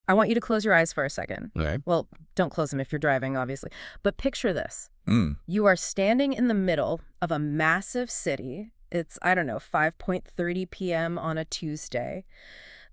I want you to close your eyes for a second. Okay. Well, don't close them if you're driving, obviously. But picture this. Mm. You are standing in the middle of a massive city. It's, I don't know, 5:30 p.m. on a Tuesday.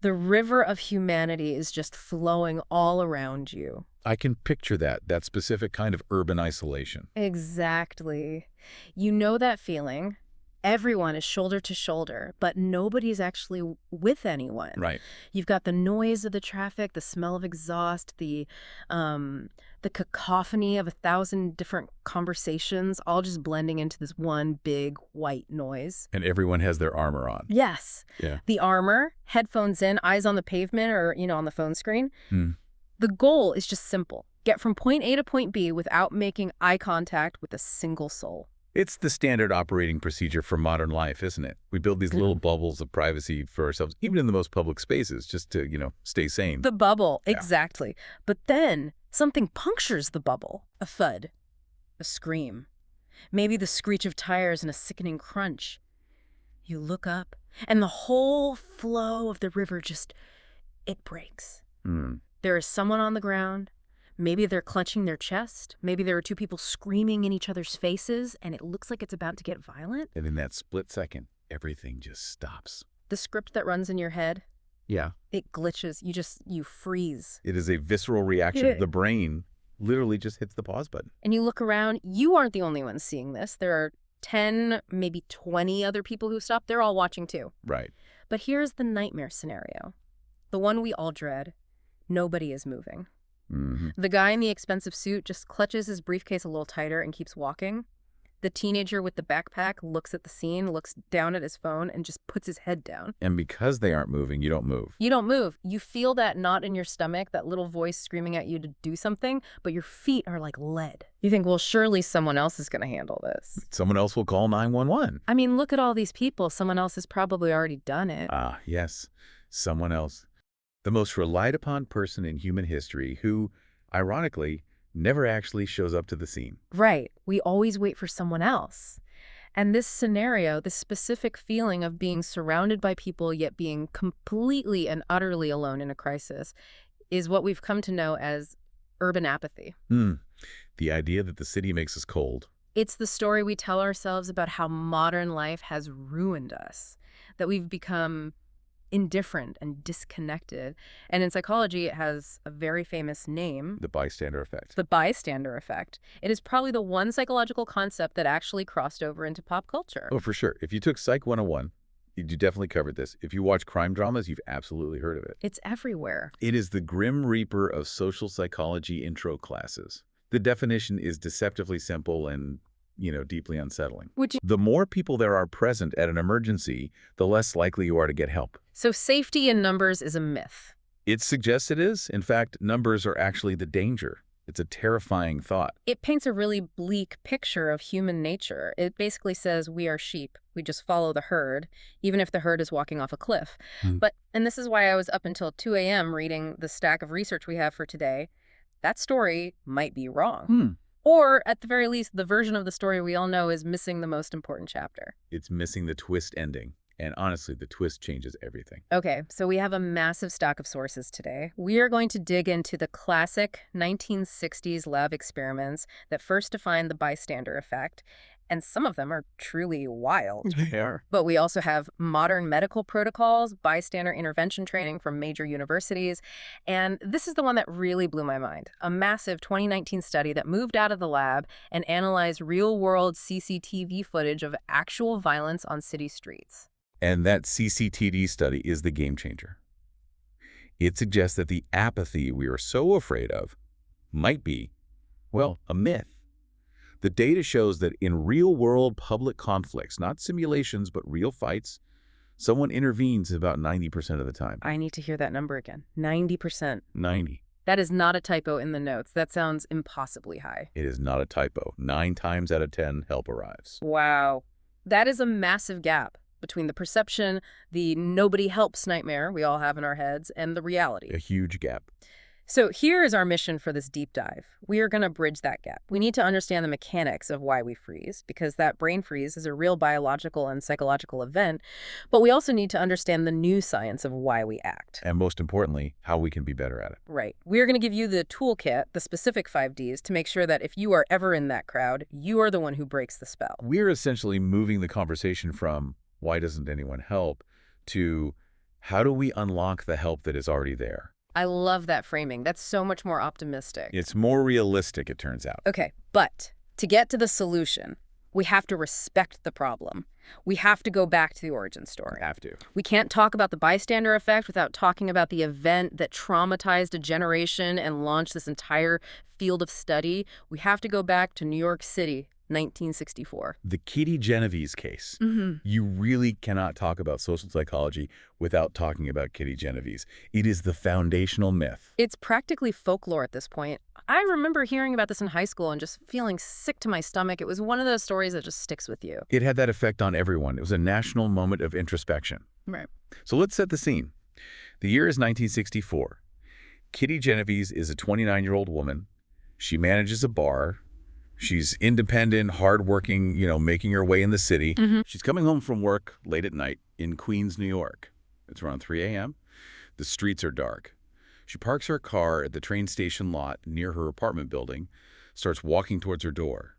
The river of humanity is just flowing all around you. I can picture that specific kind of urban isolation. Exactly. You know that feeling. Everyone is shoulder to shoulder, but nobody's actually with anyone. Right. You've got the noise of the traffic, the smell of exhaust, the cacophony of 1,000 different conversations, all just blending into this one big white noise. And everyone has their armor on. Yes. Yeah. The armor, headphones in, eyes on the pavement or, on the phone screen. Mm. The goal is just simple. Get from point A to point B without making eye contact with a single soul. It's the standard operating procedure for modern life, isn't it? We build these little bubbles of privacy for ourselves, even in the most public spaces, just to, stay sane. The bubble, Yeah. exactly. But then something punctures the bubble. A thud, a scream, maybe the screech of tires and a sickening crunch. You look up, and the whole flow of the river it breaks. Mm. There is someone on the ground. Maybe they're clutching their chest. Maybe there are two people screaming in each other's faces, and it looks like it's about to get violent. And in that split second, everything just stops. The script that runs in your head, Yeah. it glitches. You freeze. It is a visceral reaction. Yeah. The brain literally just hits the pause button. And you look around. You aren't the only one seeing this. There are 10, maybe 20 other people who stopped. They're all watching too. Right. But here's the nightmare scenario. The one we all dread. Nobody is moving. Mm-hmm. The guy in the expensive suit just clutches his briefcase a little tighter and keeps walking. The teenager with the backpack looks at the scene, looks down at his phone, and just puts his head down. And because they aren't moving, you don't move. You don't move. You feel that knot in your stomach, that little voice screaming at you to do something, but your feet are like lead. You think, well, surely someone else is going to handle this. Someone else will call 911. I mean, look at all these people. Someone else has probably already done it. Ah, yes. Someone else. The most relied upon person in human history who, ironically, never actually shows up to the scene. Right. We always wait for someone else. And this scenario, this specific feeling of being surrounded by people yet being completely and utterly alone in a crisis, is what we've come to know as urban apathy. The idea that the city makes us cold. It's the story we tell ourselves about how modern life has ruined us, that we've become indifferent and disconnected. And in psychology, it has a very famous name. The bystander effect. The bystander effect. It is probably the one psychological concept that actually crossed over into pop culture. Oh, for sure. If you took Psych 101, you definitely covered this. If you watch crime dramas, you've absolutely heard of it. It's everywhere. It is the grim reaper of social psychology intro classes. The definition is deceptively simple and deeply unsettling. The more people there are present at an emergency, the less likely you are to get help. So safety in numbers is a myth. It suggests it is. In fact, numbers are actually the danger. It's a terrifying thought. It paints a really bleak picture of human nature. It basically says we are sheep. We just follow the herd, even if the herd is walking off a cliff. And this is why I was up until 2 a.m. reading the stack of research we have for today. That story might be wrong. Or, at the very least, the version of the story we all know is missing the most important chapter. It's missing the twist ending. And honestly, the twist changes everything. Okay, so we have a massive stock of sources today. We are going to dig into the classic 1960s lab experiments that first defined the bystander effect. And some of them are truly wild. They are. But we also have modern medical protocols, bystander intervention training from major universities. And this is the one that really blew my mind. A massive 2019 study that moved out of the lab and analyzed real-world CCTV footage of actual violence on city streets. And that CCTV study is the game changer. It suggests that the apathy we are so afraid of might be, well, a myth. The data shows that in real-world public conflicts, not simulations, but real fights, someone intervenes about 90% of the time. I need to hear that number again. 90%. 90. That is not a typo in the notes. That sounds impossibly high. It is not a typo. 9 times out of 10, help arrives. Wow. That is a massive gap between the perception, the nobody helps nightmare we all have in our heads, and the reality. A huge gap. So here is our mission for this deep dive. We are going to bridge that gap. We need to understand the mechanics of why we freeze, because that brain freeze is a real biological and psychological event, but we also need to understand the new science of why we act. And most importantly, how we can be better at it. Right. We're going to give you the toolkit, the specific 5Ds, to make sure that if you are ever in that crowd, you are the one who breaks the spell. We're essentially moving the conversation from why doesn't anyone help to how do we unlock the help that is already there? I love that framing. That's so much more optimistic. It's more realistic, it turns out. Okay, but to get to the solution, we have to respect the problem. We have to go back to the origin story. Have to. We can't talk about the bystander effect without talking about the event that traumatized a generation and launched this entire field of study. We have to go back to New York City, 1964. The Kitty Genovese case. You really cannot talk about social psychology without talking about Kitty Genovese. It is the foundational myth. It's practically folklore at this point. I remember hearing about this in high school and just feeling sick to my stomach. It was one of those stories that just sticks with you. It had that effect on everyone. It was a national moment of introspection. Right. So let's set the scene. The year is 1964. Kitty Genovese is a 29-year-old woman. She manages a bar. She's independent, hardworking, making her way in the city. She's coming home from work late at night in Queens, New York. It's around 3 a.m. The streets are dark. She parks her car at the train station lot near her apartment building, starts walking towards her door,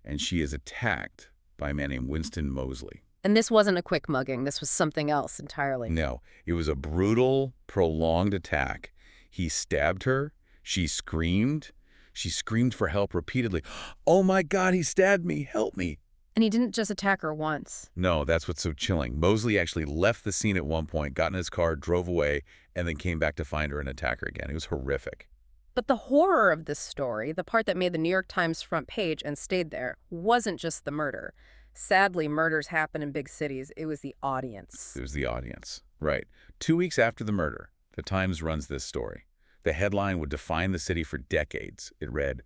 and she is attacked by a man named Winston Moseley. And this wasn't a quick mugging. This was something else entirely. No, it was a brutal, prolonged attack. He stabbed her. She screamed. She screamed for help repeatedly. "Oh my God, he stabbed me. Help me." And he didn't just attack her once. No, that's what's so chilling. Moseley actually left the scene at one point, got in his car, drove away, and then came back to find her and attack her again. It was horrific. But the horror of this story, the part that made the New York Times front page and stayed there, wasn't just the murder. Sadly, murders happen in big cities. It was the audience. It was the audience. Right. 2 weeks after the murder, the Times runs this story. The headline would define the city for decades. It read,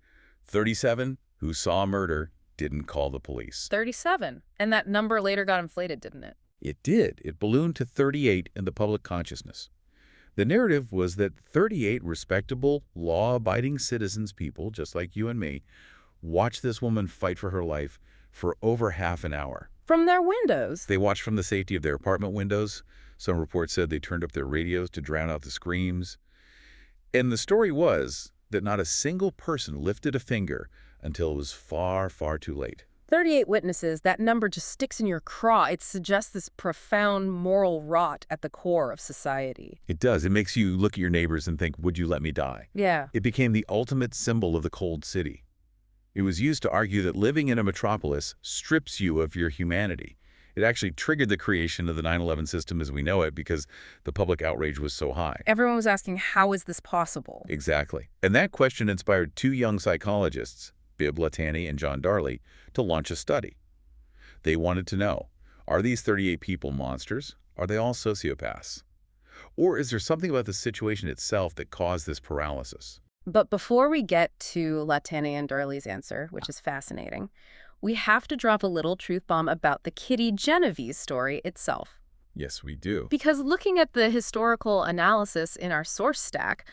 37 who saw a murder didn't call the police. 37. And that number later got inflated, didn't it? It did. It ballooned to 38 in the public consciousness. The narrative was that 38 respectable, law-abiding citizens, people just like you and me, watched this woman fight for her life for over half an hour. From their windows. They watched from the safety of their apartment windows. Some reports said they turned up their radios to drown out the screams. And the story was that not a single person lifted a finger until it was far, far too late. 38 witnesses, that number just sticks in your craw. It suggests this profound moral rot at the core of society. It does. It makes you look at your neighbors and think, would you let me die? Yeah. It became the ultimate symbol of the cold city. It was used to argue that living in a metropolis strips you of your humanity. It actually triggered the creation of the 9/11 system as we know it because the public outrage was so high. Everyone was asking, how is this possible? Exactly. And that question inspired two young psychologists, Bibb Latany and John Darley, to launch a study. They wanted to know, are these 38 people monsters? Are they all sociopaths? Or is there something about the situation itself that caused this paralysis? But before we get to Latany and Darley's answer, which is fascinating, we have to drop a little truth bomb about the Kitty Genovese story itself. Yes, we do. Because looking at the historical analysis in our source stack,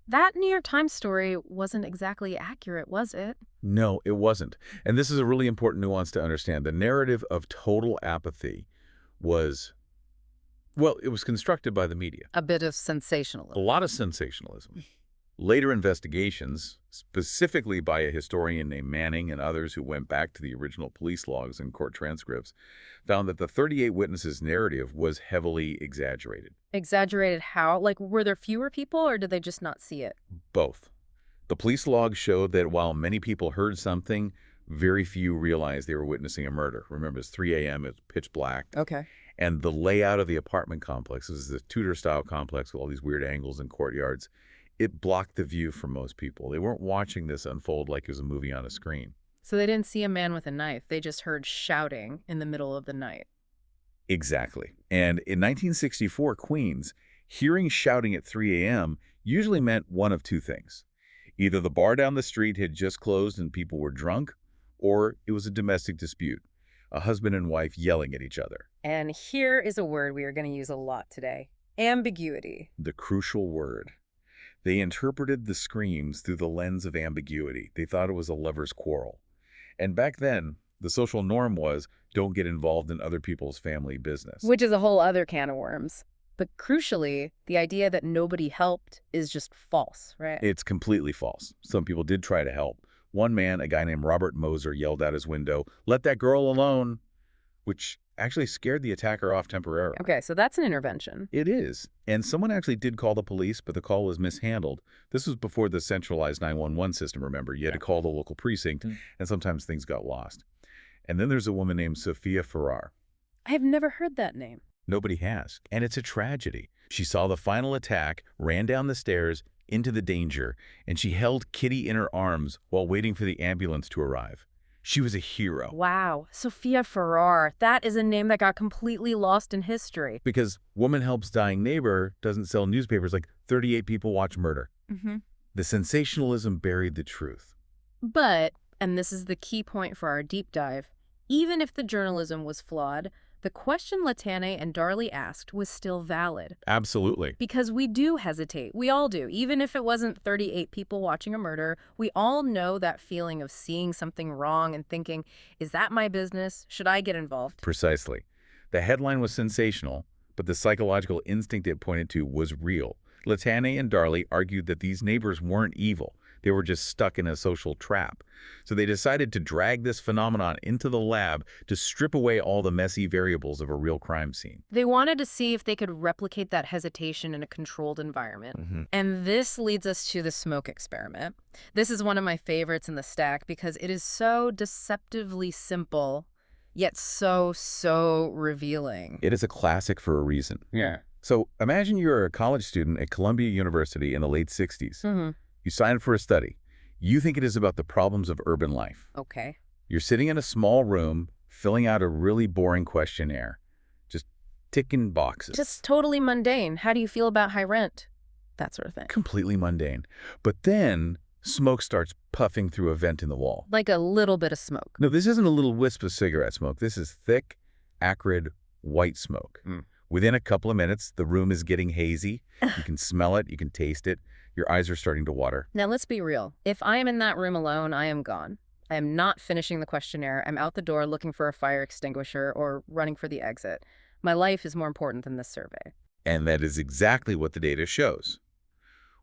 that New York Times story wasn't exactly accurate, was it? No, it wasn't. And this is a really important nuance to understand. The narrative of total apathy was, well, it was constructed by the media. A bit of A sensationalism. lot of sensationalism. Later investigations, specifically by a historian named Manning and others who went back to the original police logs and court transcripts, found that the 38 witnesses' narrative was heavily exaggerated. Exaggerated how? Like, were there fewer people or did they just not see it? Both. The police logs showed that while many people heard something, very few realized they were witnessing a murder. Remember, it's 3 a.m., it's pitch black. Okay. And the layout of the apartment complex, this is a Tudor-style complex with all these weird angles and courtyards, it blocked the view for most people. They weren't watching this unfold like it was a movie on a screen. So they didn't see a man with a knife. They just heard shouting in the middle of the night. Exactly. And in 1964 Queens, hearing shouting at 3 a.m. usually meant one of two things. Either the bar down the street had just closed and people were drunk, or it was a domestic dispute, a husband and wife yelling at each other. And here is a word we are going to use a lot today. Ambiguity. The crucial word. They interpreted the screams through the lens of ambiguity. They thought it was a lover's quarrel. And back then, the social norm was don't get involved in other people's family business. Which is a whole other can of worms. But crucially, the idea that nobody helped is just false, right? It's completely false. Some people did try to help. One man, a guy named Robert Moser, yelled out his window, "Let that girl alone," which actually scared the attacker off temporarily. Okay, so that's an intervention. It is. And someone actually did call the police, but the call was mishandled. This was before the centralized 911 system, remember. You had to call the local precinct, and sometimes things got lost. And then there's a woman named Sophia Farrar. I have never heard that name. Nobody has. And it's a tragedy. She saw the final attack, ran down the stairs into the danger, and she held Kitty in her arms while waiting for the ambulance to arrive. She was a hero. Wow, Sophia Farrar. That is a name that got completely lost in history. Because Woman Helps Dying Neighbor doesn't sell newspapers like 38 people watch murder. The sensationalism buried the truth. But, and this is the key point for our deep dive, even if the journalism was flawed, the question Latane and Darley asked was still valid. Absolutely. Because we do hesitate. We all do. Even if it wasn't 38 people watching a murder, we all know that feeling of seeing something wrong and thinking, is that my business? Should I get involved? Precisely. The headline was sensational, but the psychological instinct it pointed to was real. Latane and Darley argued that these neighbors weren't evil. They were just stuck in a social trap. So they decided to drag this phenomenon into the lab to strip away all the messy variables of a real crime scene. They wanted to see if they could replicate that hesitation in a controlled environment. And this leads us to the smoke experiment. This is one of my favorites in the stack because it is so deceptively simple, yet so revealing. It is a classic for a reason. Yeah. So imagine you're a college student at Columbia University in the late 60s. You sign up for a study. You think it is about the problems of urban life. Okay. You're sitting in a small room, filling out a really boring questionnaire, just ticking boxes. Just totally mundane. How do you feel about high rent? That sort of thing. Completely mundane. But then smoke starts puffing through a vent in the wall. Like a little bit of smoke. No, this isn't a little wisp of cigarette smoke. This is thick, acrid, white smoke. Within a couple of minutes, the room is getting hazy. You can smell it. You can taste it. Your eyes are starting to water. Now, let's be real. If I am in that room alone, I am gone. I am not finishing the questionnaire. I'm out the door looking for a fire extinguisher or running for the exit. My life is more important than this survey. And that is exactly what the data shows.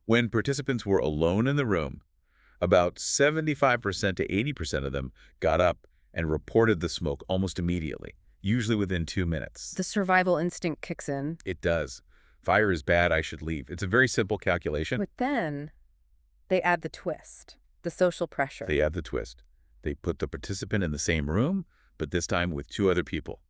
When participants were alone in the room, about 75% to 80% of them got up and reported the smoke almost immediately, usually within 2 minutes. The survival instinct kicks in. It does. Fire is bad, I should leave. It's a very simple calculation. But then they add the twist, the social pressure. They add the twist. They put the participant in the same room, but this time with 2 other people.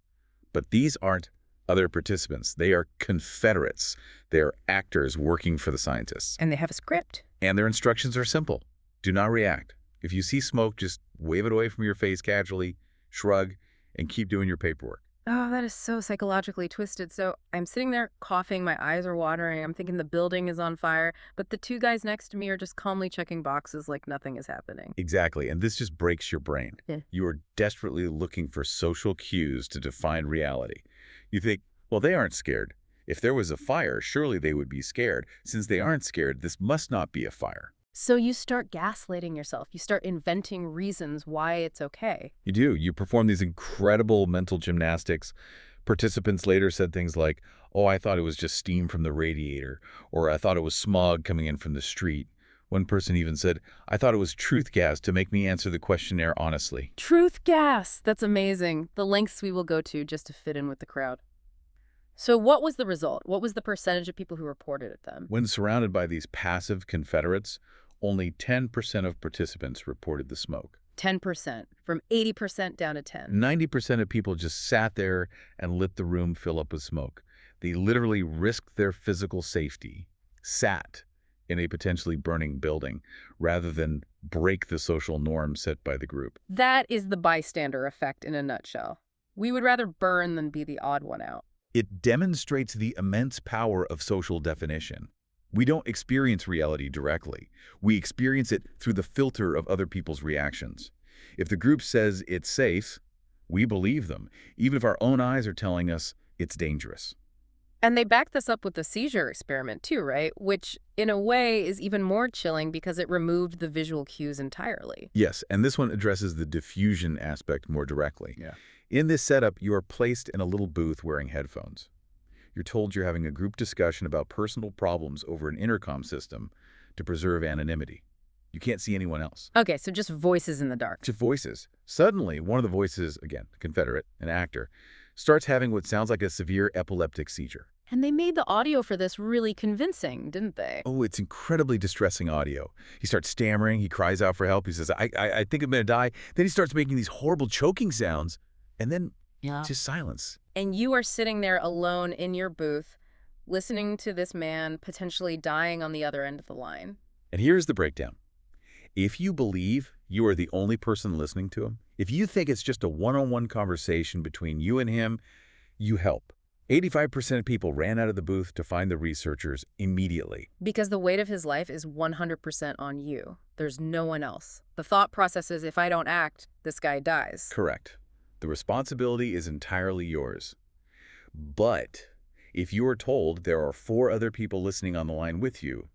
But these aren't other participants. They are confederates. They are actors working for the scientists. And they have a script. And their instructions are simple. Do not react. If you see smoke, just wave it away from your face casually, shrug, and keep doing your paperwork. Oh, that is so psychologically twisted. So I'm sitting there coughing, my eyes are watering, I'm thinking the building is on fire, but the 2 guys next to me are just calmly checking boxes like nothing is happening. Exactly, and this just breaks your brain. Yeah. You are desperately looking for social cues to define reality. You think, well, they aren't scared. If there was a fire, surely they would be scared. Since they aren't scared, this must not be a fire. So you start gaslighting yourself. You start inventing reasons why it's okay. You do. You perform these incredible mental gymnastics. Participants later said things like, oh, I thought it was just steam from the radiator, or I thought it was smog coming in from the street. One person even said, I thought it was truth gas to make me answer the questionnaire honestly. Truth gas! That's amazing. The lengths we will go to just to fit in with the crowd. So what was the result? What was the percentage of people who reported it then? When surrounded by these passive confederates, only 10% of participants reported the smoke. 10%, from 80% down to 10. 90% of people just sat there and let the room fill up with smoke. They literally risked their physical safety, sat in a potentially burning building, rather than break the social norm set by the group. That is the bystander effect in a nutshell. We would rather burn than be the odd one out. It demonstrates the immense power of social definition. We don't experience reality directly. We experience it through the filter of other people's reactions. If the group says it's safe, we believe them, even if our own eyes are telling us it's dangerous. And they back this up with the seizure experiment too, right? Which, in a way, is even more chilling because it removed the visual cues entirely. Yes, and this one addresses the diffusion aspect more directly. Yeah. In this setup, you are placed in a little booth wearing headphones. You're told you're having a group discussion about personal problems over an intercom system to preserve anonymity. You can't see anyone else. Okay, so just voices in the dark. Just voices. Suddenly, one of the voices, again, a Confederate, an actor, starts having what sounds like a severe epileptic seizure. And they made the audio for this really convincing, didn't they? Oh, it's incredibly distressing audio. He starts stammering. He cries out for help. He says, I think I'm going to die. Then he starts making these horrible choking sounds. And then just silence. And you are sitting there alone in your booth, listening to this man potentially dying on the other end of the line. And here's the breakdown. If you believe you are the only person listening to him, if you think it's just a one-on-one conversation between you and him, you help. 85% of people ran out of the booth to find the researchers immediately. Because the weight of his life is 100% on you. There's no one else. The thought process is, if I don't act, this guy dies. Correct. The responsibility is entirely yours. But if you are told there are 4 other people listening on the line with you,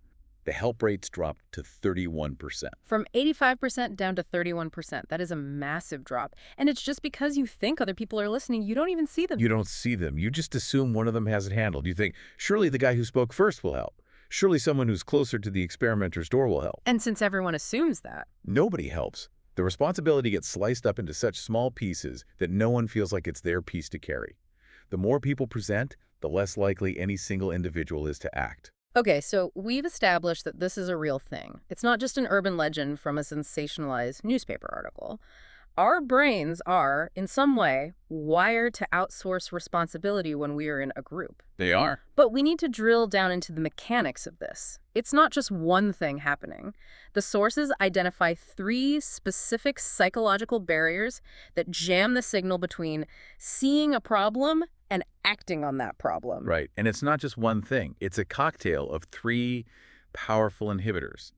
the help rates drop to 31%. From 85% down to 31%. That is a massive drop. And it's just because you think other people are listening, you don't even see them. You don't see them. You just assume one of them has it handled. You think, surely the guy who spoke first will help. Surely someone who's closer to the experimenter's door will help. And since everyone assumes that, Nobody helps. The responsibility gets sliced up into such small pieces that no one feels like it's their piece to carry. The more people present, the less likely any single individual is to act. okay, so we've established that this is a real thing. It's not just an urban legend from a sensationalized newspaper article. Our brains are, in some way, wired to outsource responsibility when we are in a group. They are. But we need to drill down into the mechanics of this. It's not just one thing happening. The sources identify 3 specific psychological barriers that jam the signal between seeing a problem and acting on that problem. Right. And it's not just one thing. It's a cocktail of 3 powerful inhibitors.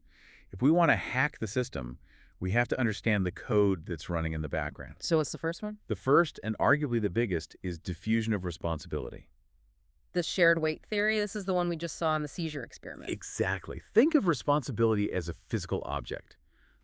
If we want to hack the system, we have to understand the code that's running in the background. So what's the first one? The first, and arguably the biggest, is diffusion of responsibility. The shared weight theory. This is the one we just saw in the seizure experiment. Exactly. Think of responsibility as a physical object.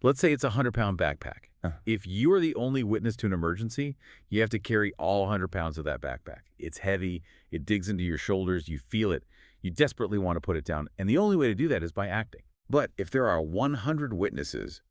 Let's say it's a 100-pound backpack. If you are the only witness to an emergency, you have to carry all 100 pounds of that backpack. It's heavy. It digs into your shoulders. You feel it. You desperately want to put it down. And the only way to do that is by acting. But if there are 100 witnesses,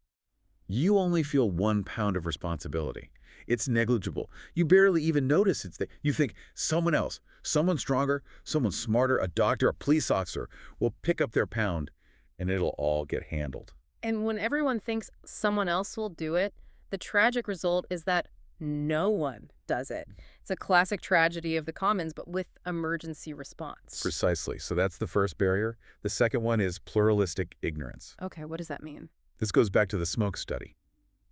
you only feel 1 pound of responsibility. It's negligible. You barely even notice it's there. You think someone else, someone stronger, someone smarter, a doctor, a police officer will pick up their pound and it'll all get handled. And when everyone thinks someone else will do it, the tragic result is that no one does it. It's a classic tragedy of the commons, but with emergency response. Precisely. So that's the first barrier. The second one is pluralistic ignorance. Okay, what does that mean? This goes back to the smoke study.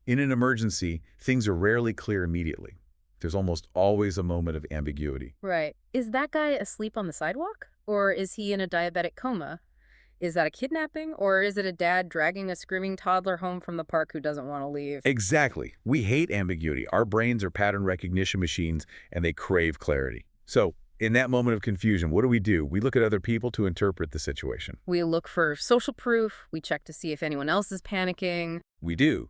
In an emergency, things are rarely clear immediately. There's almost always a moment of ambiguity. Right. Is that guy asleep on the sidewalk? Or is he in a diabetic coma? Is that a kidnapping? Or is it a dad dragging a screaming toddler home from the park who doesn't want to leave? Exactly. We hate ambiguity. Our brains are pattern recognition machines, and they crave clarity. So, in that moment of confusion, what do? We look at other people to interpret the situation. We look for social proof. We check to see if anyone else is panicking. We do.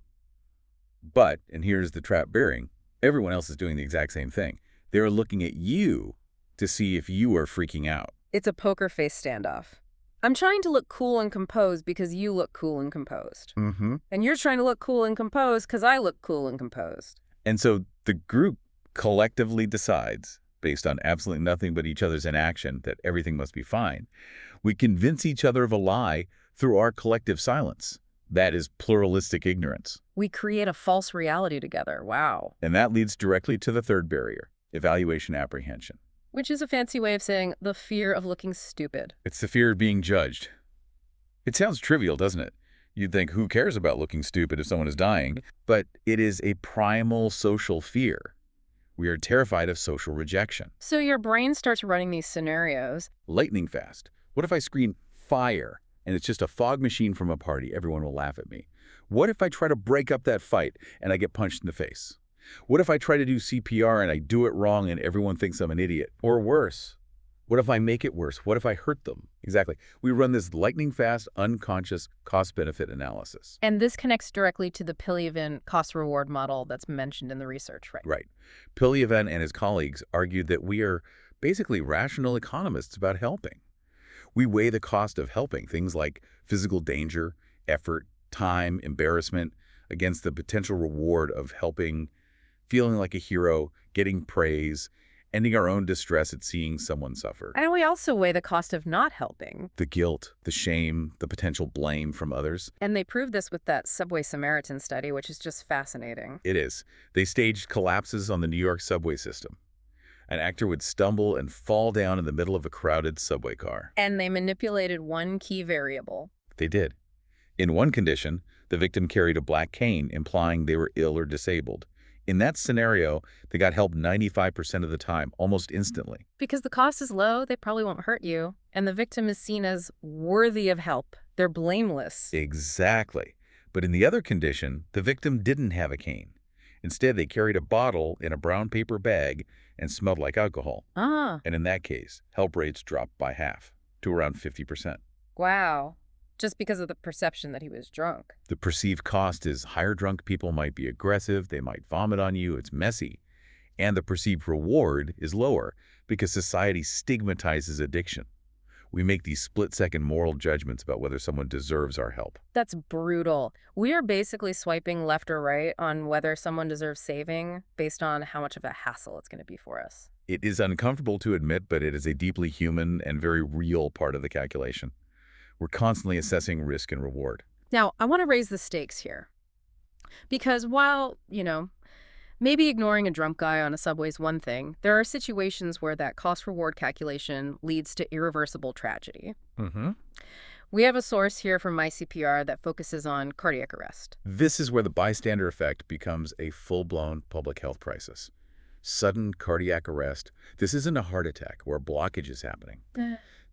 But, and here's the trap bearing, everyone else is doing the exact same thing. They're looking at you to see if you are freaking out. It's a poker face standoff. I'm trying to look cool and composed because you look cool and composed. Mm-hmm. And you're trying to look cool and composed because I look cool and composed. And so the group collectively decides, based on absolutely nothing but each other's inaction, that everything must be fine. We convince each other of a lie through our collective silence. That is pluralistic ignorance. We create a false reality together. Wow. And that leads directly to the third barrier, evaluation apprehension. Which is a fancy way of saying the fear of looking stupid. It's the fear of being judged. It sounds trivial, doesn't it? You'd think, who cares about looking stupid if someone is dying? But it is a primal social fear. We are terrified of social rejection. So your brain starts running these scenarios. Lightning fast. What if I scream fire and it's just a fog machine from a party? Everyone will laugh at me. What if I try to break up that fight and I get punched in the face? What if I try to do CPR and I do it wrong and everyone thinks I'm an idiot? Or worse, What if I make it worse? What if I hurt them? Exactly. We run this lightning-fast, unconscious cost-benefit analysis. And this connects directly to the Pillevin cost-reward model that's mentioned in the research, right? Right. Pillevin and his colleagues argued that we are basically rational economists about helping. We weigh the cost of helping, things like physical danger, effort, time, embarrassment, against the potential reward of helping, feeling like a hero, getting praise, ending our own distress at seeing someone suffer. And we also weigh the cost of not helping. The guilt, the shame, the potential blame from others. And they proved this with that Subway Samaritan study, which is just fascinating. It is. They staged collapses on the New York subway system. An actor would stumble and fall down in the middle of a crowded subway car. And they manipulated one key variable. They did. In one condition, the victim carried a black cane, implying they were ill or disabled. In that scenario, they got help 95% of the time, almost instantly. Because the cost is low, they probably won't hurt you. And the victim is seen as worthy of help. They're blameless. Exactly. But in the other condition, the victim didn't have a cane. Instead, they carried a bottle in a brown paper bag and smelled like alcohol. Ah, And in that case, help rates dropped by half, to around 50%. wow. Just because of the perception that he was drunk. The perceived cost is higher drunk people might be aggressive, they might vomit on you, it's messy. And the perceived reward is lower because society stigmatizes addiction. We make these split-second moral judgments about whether someone deserves our help. That's brutal. We are basically swiping left or right on whether someone deserves saving based on how much of a hassle it's going to be for us. It is uncomfortable to admit, but it is a deeply human and very real part of the calculation. We're constantly assessing risk and reward. Now, I want to raise the stakes here. Because while, maybe ignoring a drunk guy on a subway is one thing, there are situations where that cost-reward calculation leads to irreversible tragedy. Mm-hmm. We have a source here from MyCPR that focuses on cardiac arrest. This is where the bystander effect becomes a full-blown public health crisis. Sudden cardiac arrest. This isn't a heart attack where a blockage is happening.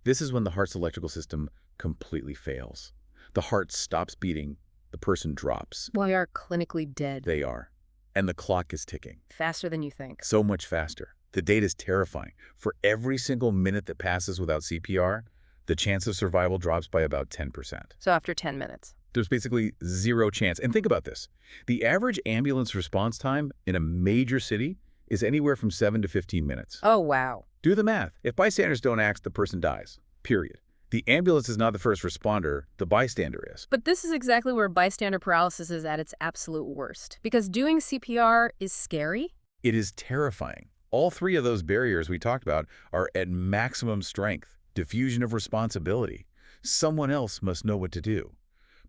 This is when the heart's electrical system completely fails. The heart stops beating, the person drops. We are clinically dead. They are. And the clock is ticking. Faster than you think. So much faster. The data is terrifying. For every single minute that passes without CPR, the chance of survival drops by about 10%. So after 10 minutes. There's basically zero chance. And think about this. The average ambulance response time in a major city is anywhere from 7 to 15 minutes. Oh, wow. Do the math. If bystanders don't act, the person dies. Period. The ambulance is not the first responder, the bystander is. But this is exactly where bystander paralysis is at its absolute worst. Because doing CPR is scary. It is terrifying. All three of those barriers we talked about are at maximum strength. Diffusion of responsibility. Someone else must know what to do.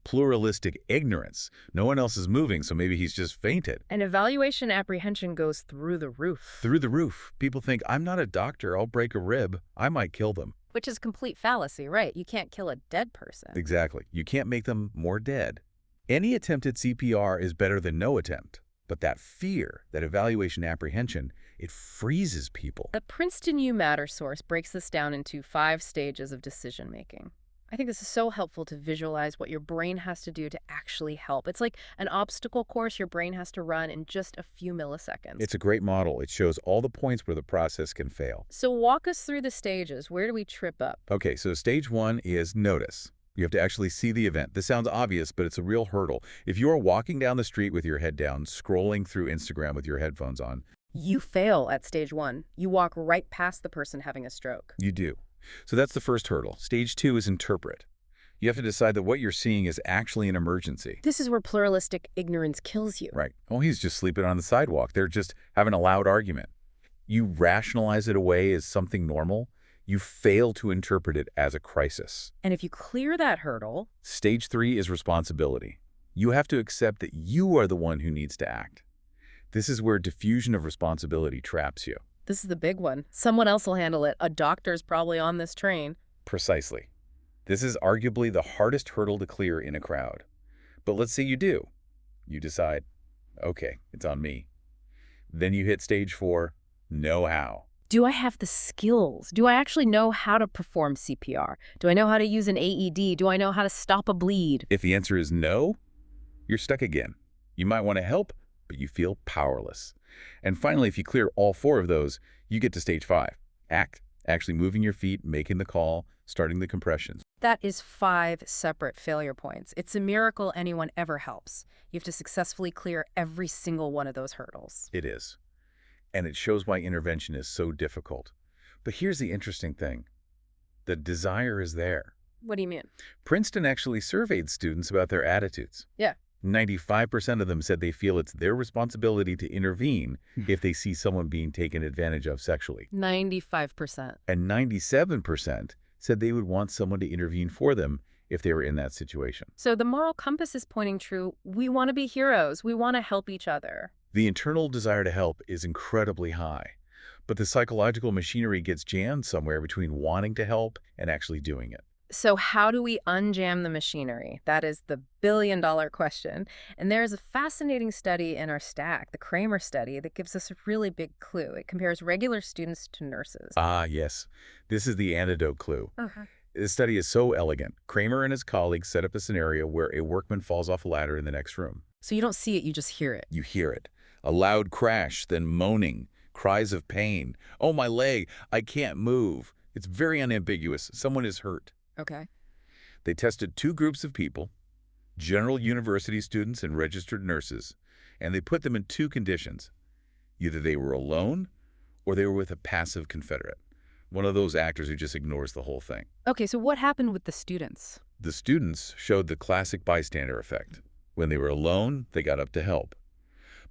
Pluralistic ignorance. No one else is moving, so maybe he's just fainted. And evaluation apprehension goes through the roof. Through the roof. People think, I'm not a doctor, I'll break a rib. I might kill them. Which is complete fallacy, right? You can't kill a dead person. Exactly. You can't make them more dead. Any attempt at CPR is better than no attempt. But that fear, that evaluation apprehension, it freezes people. The Princeton U Matter source breaks this down into 5 stages of decision-making. I think this is so helpful to visualize what your brain has to do to actually help. It's like an obstacle course your brain has to run in just a few milliseconds. It's a great model. It shows all the points where the process can fail. So walk us through the stages. Where do we trip up? Okay, so stage 1 is notice. You have to actually see the event. This sounds obvious, but it's a real hurdle. If you are walking down the street with your head down, scrolling through Instagram with your headphones on, You fail at stage 1. You walk right past the person having a stroke. you do. So that's the first hurdle. Stage 2 is interpret. You have to decide that what you're seeing is actually an emergency. This is where pluralistic ignorance kills you. Right. Oh, he's just sleeping on the sidewalk. They're just having a loud argument. You rationalize it away as something normal. You fail to interpret it as a crisis. And if you clear that hurdle, Stage 3 is responsibility. You have to accept that you are the one who needs to act. This is where diffusion of responsibility traps you. this is the big one. Someone else will handle it. A doctor's probably on this train. Precisely. This is arguably the hardest hurdle to clear in a crowd. But let's say you do. You decide, okay, it's on me. Then you hit stage 4, know how. Do I have the skills? Do I actually know how to perform CPR? Do I know how to use an AED? Do I know how to stop a bleed? If the answer is no, you're stuck again. You might want to help, but you feel powerless. And finally, if you clear all 4 of those, you get to stage 5, act. Actually moving your feet, making the call, starting the compressions. That is 5 separate failure points. It's a miracle anyone ever helps. You have to successfully clear every single one of those hurdles. It is. And it shows why intervention is so difficult. But here's the interesting thing. The desire is there. What do you mean? Princeton actually surveyed students about their attitudes. Yeah. 95% of them said they feel it's their responsibility to intervene if they see someone being taken advantage of sexually. 95%. And 97% said they would want someone to intervene for them if they were in that situation. So the moral compass is pointing true. We want to be heroes. We want to help each other. The internal desire to help is incredibly high, but the psychological machinery gets jammed somewhere between wanting to help and actually doing it. So how do we unjam the machinery? That is the billion-dollar question. And there's a fascinating study in our stack, the Kramer study, that gives us a really big clue. It compares regular students to nurses. Ah, yes. This is the antidote clue. Uh-huh. This study is so elegant. Kramer and his colleagues set up a scenario where a workman falls off a ladder in the next room. So you don't see it, you just hear it. You hear it. A loud crash, then moaning, cries of pain. Oh, my leg, I can't move. It's very unambiguous. Someone is hurt. Okay. They tested 2 groups of people, general university students and registered nurses, and they put them in 2 conditions. Either they were alone or they were with a passive confederate, one of those actors who just ignores the whole thing. Okay, so what happened with the students? The students showed the classic bystander effect. When they were alone, they got up to help.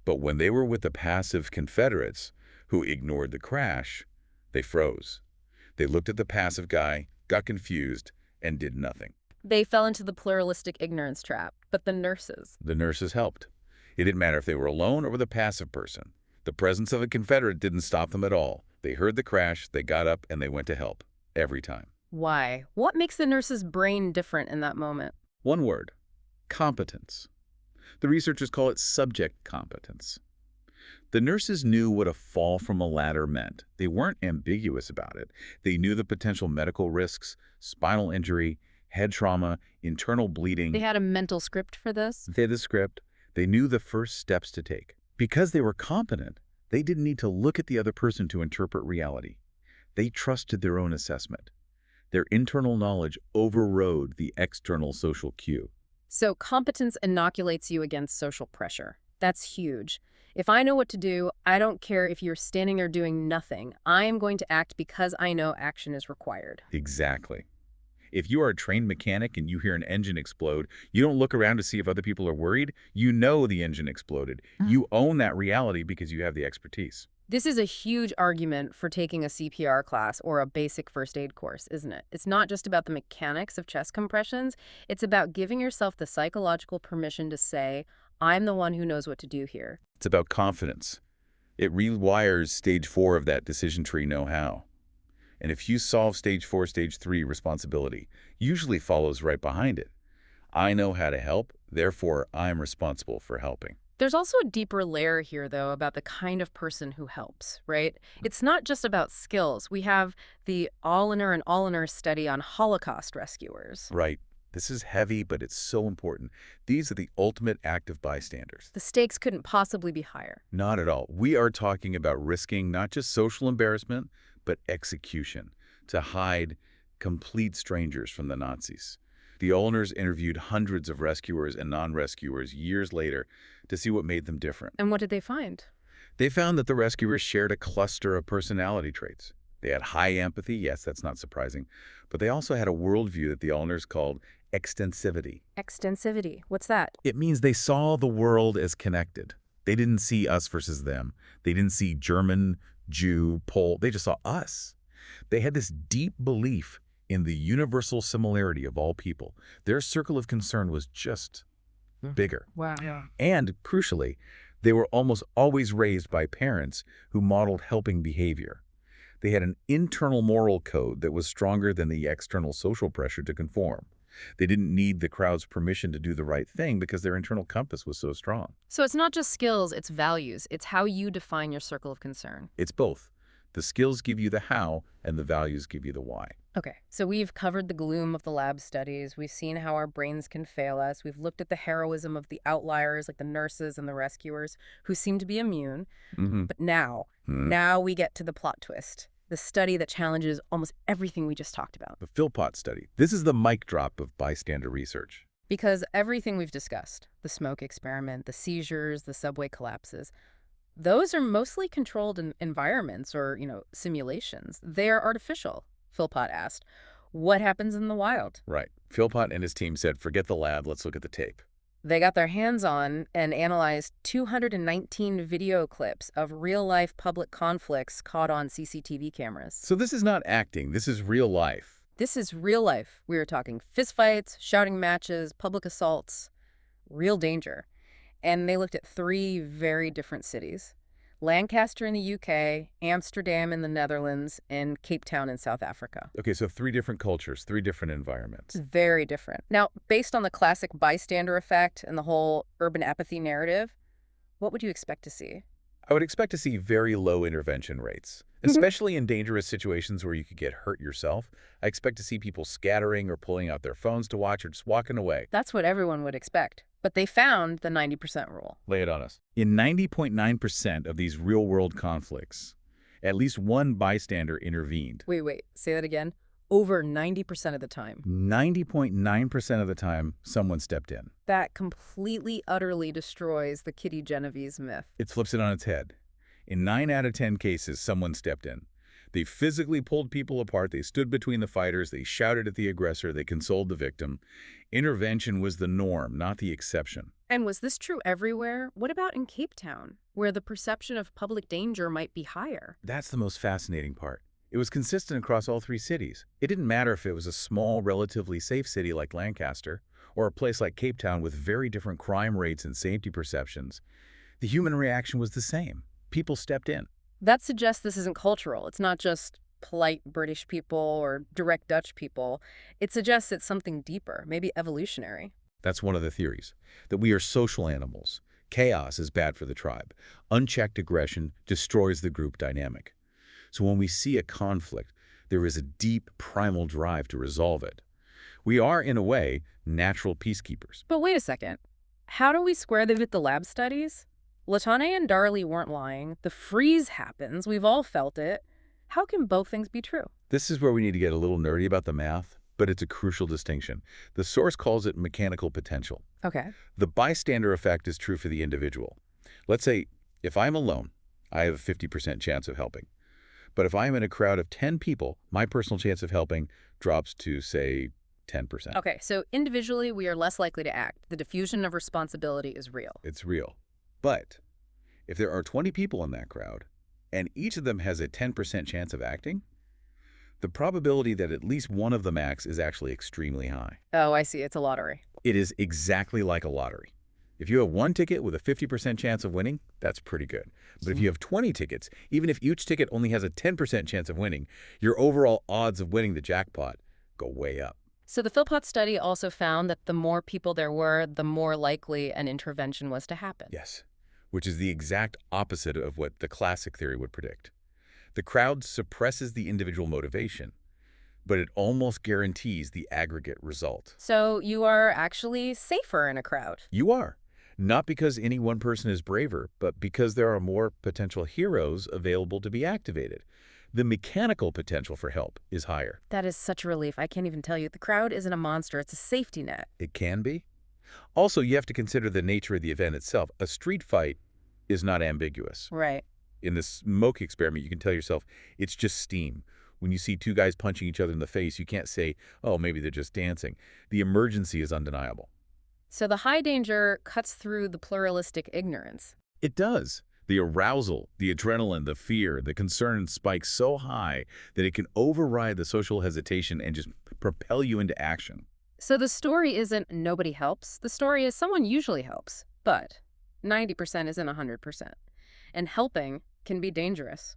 But when they were with the passive confederates, who ignored the crash, they froze. They looked at the passive guy, got confused, and did nothing. They fell into the pluralistic ignorance trap, but the nurses. The nurses helped. It didn't matter if they were alone or with a passive person. The presence of a confederate didn't stop them at all. They heard the crash, they got up, and they went to help. Every time. Why? What makes the nurse's brain different in that moment? One word. Competence. The researchers call it subject competence. The nurses knew what a fall from a ladder meant. They weren't ambiguous about it. They knew the potential medical risks, spinal injury, head trauma, internal bleeding. They had a mental script for this? They had the script. They knew the first steps to take. Because they were competent, they didn't need to look at the other person to interpret reality. They trusted their own assessment. Their internal knowledge overrode the external social cue. So competence inoculates you against social pressure. That's huge. If I know what to do, I don't care if you're standing there doing nothing. I am going to act because I know action is required. Exactly. If you are a trained mechanic and you hear an engine explode, you don't look around to see if other people are worried. You know the engine exploded. You own that reality because you have the expertise. This is a huge argument for taking a CPR class or a basic first aid course, isn't it? It's not just about the mechanics of chest compressions. It's about giving yourself the psychological permission to say, I'm the one who knows what to do here. It's about confidence. It rewires stage 4 of that decision tree know-how. And if you solve stage 4, stage 3 responsibility, usually follows right behind it. I know how to help, therefore I'm responsible for helping. There's also a deeper layer here, though, about the kind of person who helps, right? It's not just about skills. We have the Alliner and Alliner study on Holocaust rescuers. Right. This is heavy, but it's so important. These are the ultimate active bystanders. The stakes couldn't possibly be higher. Not at all. We are talking about risking not just social embarrassment, but execution to hide complete strangers from the Nazis. The Ollners interviewed hundreds of rescuers and non-rescuers years later to see what made them different. And what did they find? They found that the rescuers shared a cluster of personality traits. They had high empathy, yes, that's not surprising, but they also had a worldview that the Ollners called extensivity. Extensivity. What's that? It means they saw the world as connected. They didn't see us versus them. They didn't see German, Jew, Pole. They just saw us. They had this deep belief in the universal similarity of all people. Their circle of concern was just bigger. Wow. Yeah. And crucially, they were almost always raised by parents who modeled helping behavior. They had an internal moral code that was stronger than the external social pressure to conform. They didn't need the crowd's permission to do the right thing because their internal compass was so strong. So it's not just skills, it's values. It's how you define your circle of concern. It's both. The skills give you the how, and the values give you the why. Okay, so we've covered the gloom of the lab studies. We've seen how our brains can fail us. We've looked at the heroism of the outliers, like the nurses and the rescuers, who seem to be immune. But now we get to the plot twist. the study that challenges almost everything we just talked about. The Philpott study. This is the mic drop of bystander research. Because everything we've discussed, the smoke experiment, the seizures, the subway collapses, those are mostly controlled environments or, simulations. They are artificial, Philpott asked. What happens in the wild? Right. Philpott and his team said, forget the lab, let's look at the tape. They got their hands on and analyzed 219 video clips of real-life public conflicts caught on CCTV cameras. So this is not acting, this is real life. This is real life. We were talking fistfights, shouting matches, public assaults, real danger. And they looked at 3 very different cities: Lancaster in the UK, Amsterdam in the Netherlands, and Cape Town in South Africa. Okay, so 3 different cultures, 3 different environments. Very different. Now, based on the classic bystander effect and the whole urban apathy narrative, what would you expect to see? I would expect to see very low intervention rates, especially in dangerous situations where you could get hurt yourself. I expect to see people scattering or pulling out their phones to watch or just walking away. That's what everyone would expect. But they found the 90% rule. Lay it on us. In 90.9% of these real-world conflicts, at least one bystander intervened. Wait, say that again. Over 90% of the time. 90.9% of the time, someone stepped in. That completely, utterly destroys the Kitty Genovese myth. It flips it on its head. In 9 out of 10 cases, someone stepped in. They physically pulled people apart, they stood between the fighters, they shouted at the aggressor, they consoled the victim. Intervention was the norm, not the exception. And was this true everywhere? What about in Cape Town, where the perception of public danger might be higher? That's the most fascinating part. It was consistent across all 3 cities. It didn't matter if it was a small, relatively safe city like Lancaster, or a place like Cape Town with very different crime rates and safety perceptions. The human reaction was the same. People stepped in. That suggests this isn't cultural. It's not just polite British people or direct Dutch people. It suggests it's something deeper, maybe evolutionary. That's one of the theories, that we are social animals. Chaos is bad for the tribe. Unchecked aggression destroys the group dynamic. So when we see a conflict, there is a deep primal drive to resolve it. We are, in a way, natural peacekeepers. But wait a second. How do we square that with the lab studies? Latane and Darley weren't lying. The freeze happens. We've all felt it. How can both things be true? This is where we need to get a little nerdy about the math, but it's a crucial distinction. The source calls it mechanical potential. Okay. The bystander effect is true for the individual. Let's say, if I'm alone, I have a 50% chance of helping. But if I'm in a crowd of 10 people, my personal chance of helping drops to, say, 10%. Okay, so individually, we are less likely to act. The diffusion of responsibility is real. It's real. But if there are 20 people in that crowd, and each of them has a 10% chance of acting, the probability that at least one of them acts is actually extremely high. Oh, I see. It's a lottery. It is exactly like a lottery. If you have 1 ticket with a 50% chance of winning, that's pretty good. But if you have 20 tickets, even if each ticket only has a 10% chance of winning, your overall odds of winning the jackpot go way up. So the Philpott study also found that the more people there were, the more likely an intervention was to happen. Yes, which is the exact opposite of what the classic theory would predict. The crowd suppresses the individual motivation, but it almost guarantees the aggregate result. So you are actually safer in a crowd. You are. Not because any one person is braver, but because there are more potential heroes available to be activated. The mechanical potential for help is higher. That is such a relief. I can't even tell you. The crowd isn't a monster. It's a safety net. It can be. Also, you have to consider the nature of the event itself. A street fight is not ambiguous. Right. In the smoke experiment, you can tell yourself it's just steam. When you see 2 guys punching each other in the face, you can't say, oh, maybe they're just dancing. The emergency is undeniable. So the high danger cuts through the pluralistic ignorance. It does. The arousal, the adrenaline, the fear, the concern spikes so high that it can override the social hesitation and just propel you into action. So the story isn't nobody helps. The story is someone usually helps, but 90% isn't 100%. And helping can be dangerous.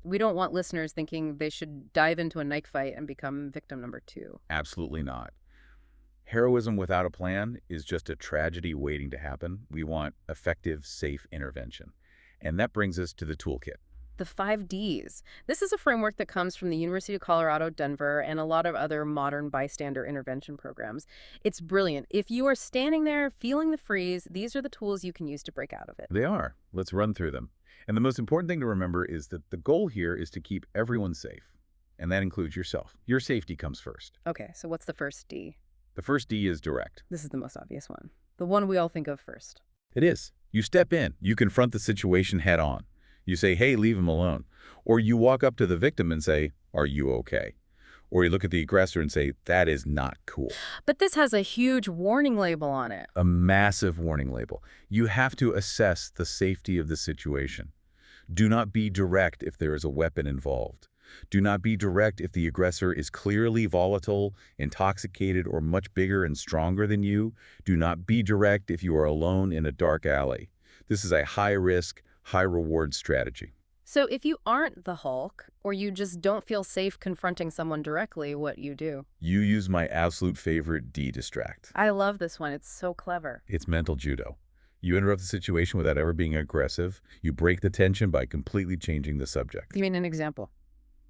We don't want listeners thinking they should dive into a knife fight and become victim number 2. Absolutely not. Heroism without a plan is just a tragedy waiting to happen. We want effective, safe intervention. And that brings us to the toolkit. the 5 Ds. This is a framework that comes from the University of Colorado, Denver, and a lot of other modern bystander intervention programs. It's brilliant. If you are standing there feeling the freeze, these are the tools you can use to break out of it. They are. Let's run through them. And the most important thing to remember is that the goal here is to keep everyone safe. And that includes yourself. Your safety comes first. Okay, so what's the first D? The first D is direct. This is the most obvious one. The one we all think of first. It is. You step in. You confront the situation head on. You say, hey, leave him alone. Or you walk up to the victim and say, are you okay? Or you look at the aggressor and say, that is not cool. But this has a huge warning label on it. A massive warning label. You have to assess the safety of the situation. Do not be direct if there is a weapon involved. Do not be direct if the aggressor is clearly volatile, intoxicated, or much bigger and stronger than you. Do not be direct if you are alone in a dark alley. This is a high-risk, high-reward strategy. So if you aren't the Hulk, or you just don't feel safe confronting someone directly, what you do? You use my absolute favorite D-distract. I love this one. It's so clever. It's mental judo. You interrupt the situation without ever being aggressive. You break the tension by completely changing the subject. Give me an example.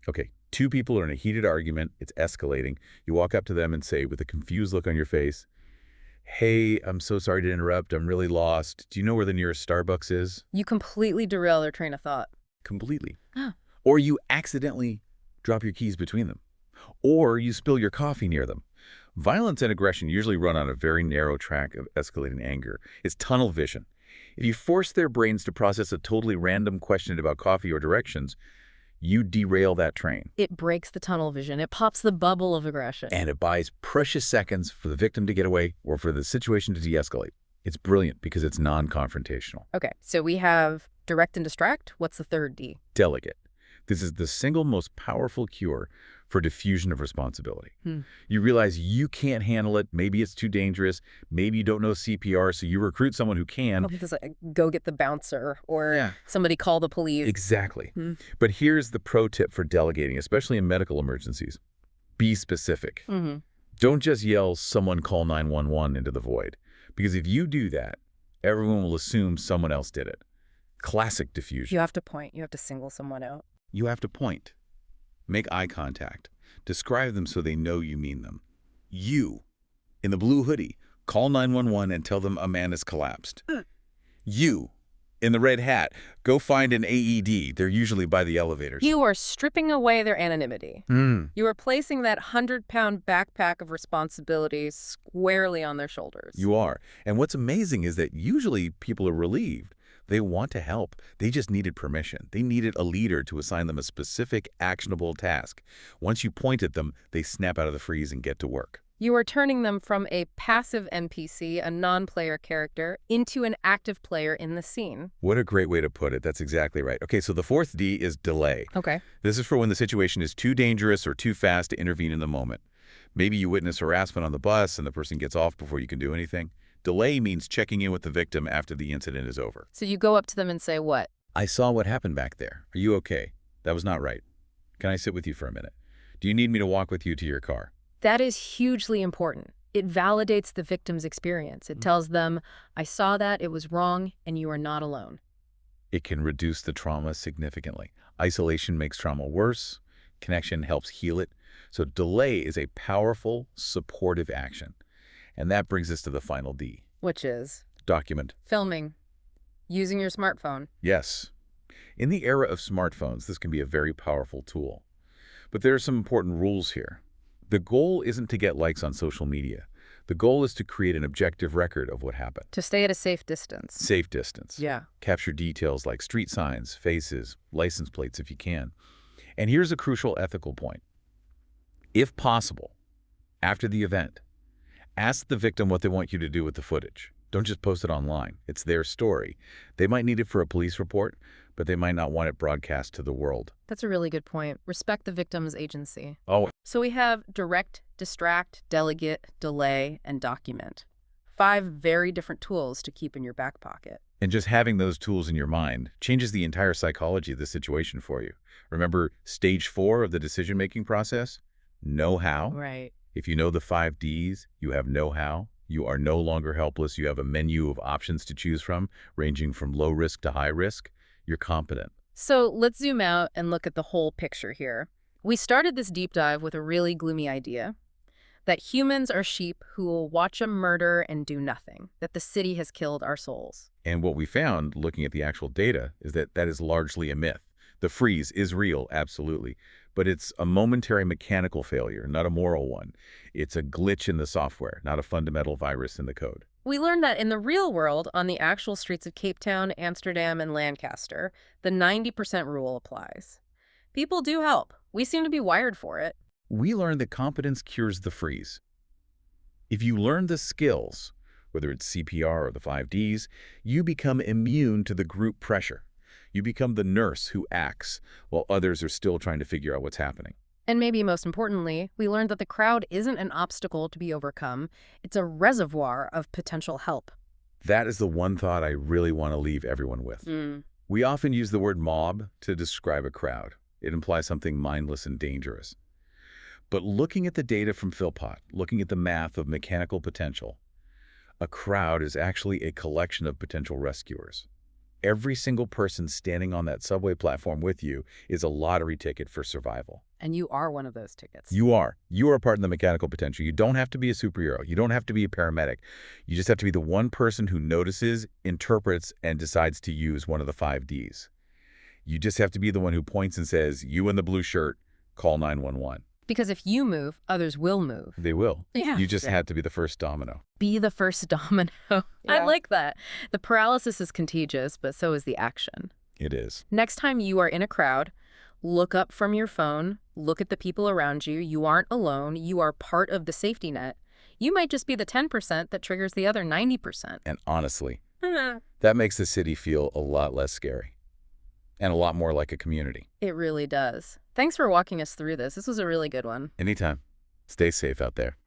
Okay, two people are in a heated argument. It's escalating. You walk up to them and say, with a confused look on your face, hey, I'm so sorry to interrupt. I'm really lost. Do you know where the nearest Starbucks is? You completely derail their train of thought. Completely. Huh. Or you accidentally drop your keys between them. Or you spill your coffee near them. Violence and aggression usually run on a very narrow track of escalating anger. It's tunnel vision. If you force their brains to process a totally random question about coffee or directions, you derail that train. It breaks the tunnel vision. It pops the bubble of aggression. And it buys precious seconds for the victim to get away or for the situation to de-escalate. It's brilliant because it's non-confrontational. Okay, so we have direct and distract. What's the third D? Delegate. This is the single most powerful cure for diffusion of responsibility. You realize you can't handle it. Maybe it's too dangerous. Maybe you don't know CPR, so you recruit someone who can. Oh, it's like, go get the bouncer or somebody call the police. Exactly. But here's the pro tip for delegating, especially in medical emergencies. Be specific. Don't just yell, someone call 911 into the void. Because if you do that, everyone will assume someone else did it. Classic diffusion. You have to point. You have to single someone out. You have to point. Make eye contact. Describe them so they know you mean them. You, in the blue hoodie, call 911 and tell them a man has collapsed. You, in the red hat, go find an AED. They're usually by the elevators. You are stripping away their anonymity. You are placing that 100-pound backpack of responsibility squarely on their shoulders. You are. And what's amazing is that usually people are relieved. They want to help. They just needed permission. They needed a leader to assign them a specific, actionable task. Once you point at them, they snap out of the freeze and get to work. You are turning them from a passive NPC, a non-player character, into an active player in the scene. What a great way to put it. That's exactly right. Okay, so the fourth D is delay. Okay. This is for when the situation is too dangerous or too fast to intervene in the moment. Maybe you witness harassment on the bus and the person gets off before you can do anything. Delay means checking in with the victim after the incident is over. So you go up to them and say what? I saw what happened back there. Are you okay? That was not right. Can I sit with you for a minute? Do you need me to walk with you to your car? That is hugely important. It validates the victim's experience. It tells them, I saw that, it was wrong, and you are not alone. It can reduce the trauma significantly. Isolation makes trauma worse. Connection helps heal it. So delay is a powerful, supportive action. And that brings us to the final D. Which is? Document. Filming. Using your smartphone. Yes. In the era of smartphones, this can be a very powerful tool. But there are some important rules here. The goal isn't to get likes on social media. The goal is to create an objective record of what happened. To stay at a safe distance. Safe distance. Yeah. Capture details like street signs, faces, license plates if you can. And here's a crucial ethical point. If possible, after the event, ask the victim what they want you to do with the footage. Don't just post it online. It's their story. They might need it for a police report, but they might not want it broadcast to the world. That's a really good point. Respect the victim's agency. Oh. So we have direct, distract, delegate, delay, and document. 5 very different tools to keep in your back pocket. And just having those tools in your mind changes the entire psychology of the situation for you. Remember stage 4 of the decision-making process? Know how. Right. If you know the 5 Ds, you have know-how. You are no longer helpless. You have a menu of options to choose from, ranging from low risk to high risk. You're competent. So let's zoom out and look at the whole picture here. We started this deep dive with a really gloomy idea that humans are sheep who will watch a murder and do nothing, that the city has killed our souls. And what we found, looking at the actual data, is that that is largely a myth. The freeze is real, absolutely, but it's a momentary mechanical failure, not a moral one. It's a glitch in the software, not a fundamental virus in the code. We learned that in the real world, on the actual streets of Cape Town, Amsterdam, and Lancaster, the 90% rule applies. People do help. We seem to be wired for it. We learned that competence cures the freeze. If you learn the skills, whether it's CPR or the 5Ds, you become immune to the group pressure. You become the nurse who acts while others are still trying to figure out what's happening. And maybe most importantly, we learned that the crowd isn't an obstacle to be overcome. It's a reservoir of potential help. That is the one thought I really want to leave everyone with. We often use the word mob to describe a crowd. It implies something mindless and dangerous. But looking at the data from Philpott, looking at the math of mechanical potential, a crowd is actually a collection of potential rescuers. Every single person standing on that subway platform with you is a lottery ticket for survival. And you are one of those tickets. You are. You are a part of the mechanical potential. You don't have to be a superhero. You don't have to be a paramedic. You just have to be the one person who notices, interprets, and decides to use one of the 5Ds. You just have to be the one who points and says, "You in the blue shirt, call 911." Because if you move, others will move. They will. Yeah. You just had to be the first domino. Be the first domino. I Yeah. like that. The paralysis is contagious, but so is the action. It is. Next time you are in a crowd, look up from your phone, look at the people around you. You aren't alone. You are part of the safety net. You might just be the 10% that triggers the other 90%. And honestly, that makes the city feel a lot less scary and a lot more like a community. It really does. Thanks for walking us through this. This was a really good one. Anytime. Stay safe out there.